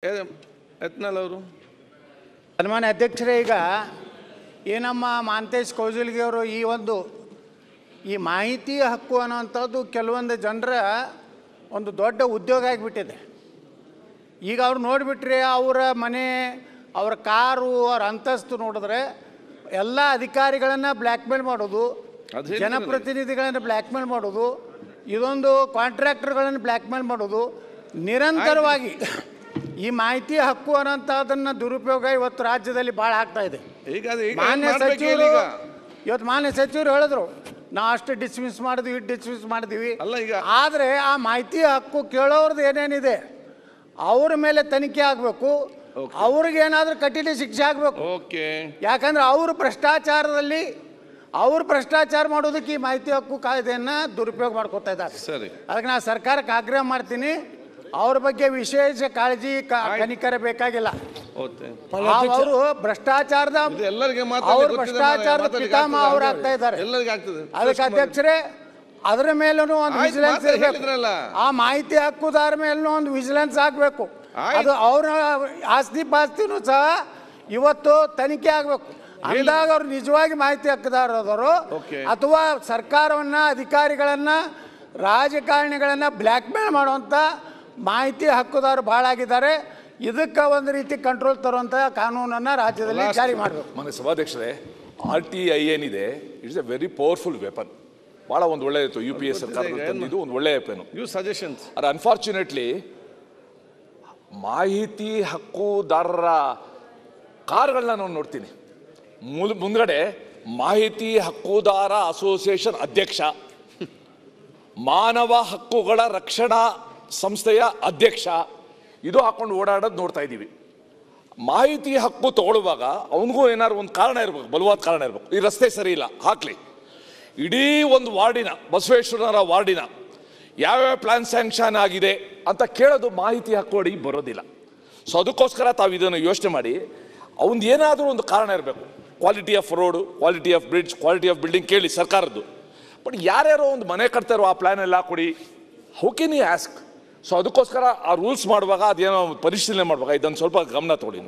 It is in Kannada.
ಯತ್ನಾಳ್ ಅವರು ಸನ್ಮಾನ್ಯ ಅಧ್ಯಕ್ಷರೇ, ಈಗ ಏನಮ್ಮ ಮಾಂತೇಶ್ ಕೌಜಲ್ಗಿ ಅವರು ಈ ಮಾಹಿತಿ ಹಕ್ಕು ಅನ್ನೋಂಥದ್ದು ಕೆಲವೊಂದು ಜನರ ಒಂದು ದೊಡ್ಡ ಉದ್ಯೋಗ ಆಗಿಬಿಟ್ಟಿದೆ. ಈಗ ಅವ್ರು ನೋಡಿಬಿಟ್ರೆ ಅವರ ಮನೆ, ಅವರ ಕಾರು, ಅವರ ಅಂತಸ್ತು ನೋಡಿದ್ರೆ ಎಲ್ಲ ಅಧಿಕಾರಿಗಳನ್ನು ಬ್ಲ್ಯಾಕ್ಮೇಲ್ ಮಾಡೋದು, ಜನಪ್ರತಿನಿಧಿಗಳನ್ನು ಬ್ಲ್ಯಾಕ್ಮೇಲ್ ಮಾಡೋದು, ಇದೊಂದು ಕಾಂಟ್ರಾಕ್ಟರ್ಗಳನ್ನು ಬ್ಲ್ಯಾಕ್ಮೇಲ್ ಮಾಡೋದು, ನಿರಂತರವಾಗಿ ಈ ಮಾಹಿತಿ ಹಕ್ಕು ಅನ್ನೋಂಥದ್ದನ್ನು ದುರುಪಯೋಗ ಇವತ್ತು ರಾಜ್ಯದಲ್ಲಿ ಭಾಳ ಆಗ್ತಾ ಇದೆ. ಮಾನ್ಯ ಸಚಿವರು ಹೇಳಿದ್ರು, ನಾವು ಅಷ್ಟು ಡಿಸ್ಮಿಸ್ ಮಾಡಿದ್ವಿ, ಇಟ್ಟು ಡಿಸ್ಮಿಸ್ ಮಾಡಿದ್ವಿ. ಆದರೆ ಆ ಮಾಹಿತಿ ಹಕ್ಕು ಕೇಳೋರ್ದು ಏನೇನಿದೆ ಅವ್ರ ಮೇಲೆ ತನಿಖೆ ಆಗಬೇಕು, ಅವ್ರಿಗೇನಾದ್ರೂ ಕಠಿಣ ಶಿಕ್ಷೆ ಆಗಬೇಕು. ಯಾಕಂದ್ರೆ ಅವರು ಭ್ರಷ್ಟಾಚಾರ ಮಾಡೋದಕ್ಕೆ ಈ ಮಾಹಿತಿ ಹಕ್ಕು ಕಾಯ್ದೆಯನ್ನು ದುರುಪಯೋಗ ಮಾಡ್ಕೊತಾ ಇದ್ದಾರೆ. ಅದಕ್ಕೆ ನಾನು ಸರ್ಕಾರಕ್ಕೆ ಆಗ್ರಹ ಮಾಡ್ತೀನಿ, ಅವ್ರ ಬಗ್ಗೆ ವಿಶೇಷ ಕಾಳಜಿ ಕನಿಕರ ಬೇಕಾಗಿಲ್ಲ. ಅವರು ಭ್ರಷ್ಟಾಚಾರದ ಪಿತಾಮಹ ಅವ್ರು ಆಗ್ತಾ ಇದ್ದಾರೆ. ಅದಕ್ಕೆ ಅಧ್ಯಕ್ಷರೇ, ಅದರ ಮೇಲೂ ಒಂದು ವಿಜಿಲೆನ್ಸ್ ಇರಬೇಕು. ಆ ಮಾಹಿತಿ ಹಕ್ಕುದಾರ ಮೇಲೂ ಒಂದು ವಿಜಿಲೆನ್ಸ್ ಆಗಬೇಕು. ಅದು ಅವ್ರ ಆಸ್ತಿ ಪಾಸ್ತಿನೂ ಸಹ ಇವತ್ತು ತನಿಖೆ ಆಗಬೇಕು. ಅಂದಾಗ ಅವ್ರು ನಿಜವಾಗಿ ಮಾಹಿತಿ ಹಕ್ಕುದಾರರು ಅಥವಾ ಸರ್ಕಾರವನ್ನ, ಅಧಿಕಾರಿಗಳನ್ನ, ರಾಜಕಾರಣಿಗಳನ್ನ ಬ್ಲ್ಯಾಕ್ ಮೇಲ್ ಮಾಡುವಂತ ಮಾಹಿತಿ ಹಕ್ಕುದಾರರು ಭಾಳ ಆಗಿದ್ದಾರೆ. ಇದಕ್ಕೆ ಒಂದು ರೀತಿ ಕಂಟ್ರೋಲ್ ತರುವಂತ ಕಾನೂನನ್ನು ರಾಜ್ಯದಲ್ಲಿ ಜಾರಿ ಮಾಡಬೇಕು. ಮನೆ ಸಭಾಧ್ಯಕ್ಷರೇ, RTI ಏನಿದೆ, it's A very powerful weapon. ಭಾಳ ಒಂದು ಒಳ್ಳೆ ಇತ್ತು, UPA ಸರ್ಕಾರದಲ್ಲಿ ತಂದಿದ್ದು ಒಂದು ಒಳ್ಳೆ ವೆಪನ್. ಸಜೆಷನ್ಸ್ ಅದು ಅನ್ಫಾರ್ಚುನೇಟ್ಲಿ ಮಾಹಿತಿ ಹಕ್ಕುದಾರರ ಕಾರ್ಗಳನ್ನ ನಾನು ನೋಡ್ತೀನಿ. ಮುಂದ್ಗಡೆ ಮಾಹಿತಿ ಹಕ್ಕುದಾರ ಅಸೋಸಿಯೇಷನ್ ಅಧ್ಯಕ್ಷ, ಮಾನವ ಹಕ್ಕುಗಳ ರಕ್ಷಣಾ ಸಂಸ್ಥೆಯ ಅಧ್ಯಕ್ಷ, ಇದು ಹಾಕೊಂಡು ಓಡಾಡೋದು ನೋಡ್ತಾ ಇದ್ದೀವಿ. ಮಾಹಿತಿ ಹಕ್ಕು ತಗೊಳ್ಳುವಾಗ ಅವನಿಗೂ ಏನಾದ್ರು ಒಂದು ಕಾರಣ ಇರಬೇಕು, ಬಲವಾದ ಕಾರಣ ಇರಬೇಕು. ಈ ರಸ್ತೆ ಸರಿ ಇಲ್ಲ, ಹಾಕ್ಲಿ. ಇಡೀ ಒಂದು ವಾರ್ಡಿನ, ಬಸವೇಶ್ವರರ ವಾರ್ಡಿನ ಯಾವ್ಯಾವ ಪ್ಲಾನ್ ಸ್ಯಾಂಕ್ಷನ್ ಆಗಿದೆ ಅಂತ ಕೇಳೋದು ಮಾಹಿತಿ ಹಕ್ಕು ಅಡಿ ಬರೋದಿಲ್ಲ. ಸೊ ಅದಕ್ಕೋಸ್ಕರ ತಾವು ಇದನ್ನು ಯೋಚನೆ ಮಾಡಿ, ಅವನ್ ಏನಾದರೂ ಒಂದು ಕಾರಣ ಇರಬೇಕು. Quality of road, quality of bridge, quality of building ಕೇಳಿ ಸರ್ಕಾರದ್ದು. ಬಟ್ ಯಾರ್ಯಾರೋ ಒಂದು ಮನೆ ಕಟ್ತಾರೋ ಆ ಪ್ಲಾನ್ ಎಲ್ಲ ಕೊಡಿ, how can you ask? So ಅದಕ್ಕೋಸ್ಕರ ಆ ರೂಲ್ಸ್ ಮಾಡುವಾಗ ಅದೇನೋ ಪರಿಶೀಲನೆ ಮಾಡುವಾಗ ಇದನ್ನು ಸ್ವಲ್ಪ ಗಮನ ತಗೊಳ್ಳಿ.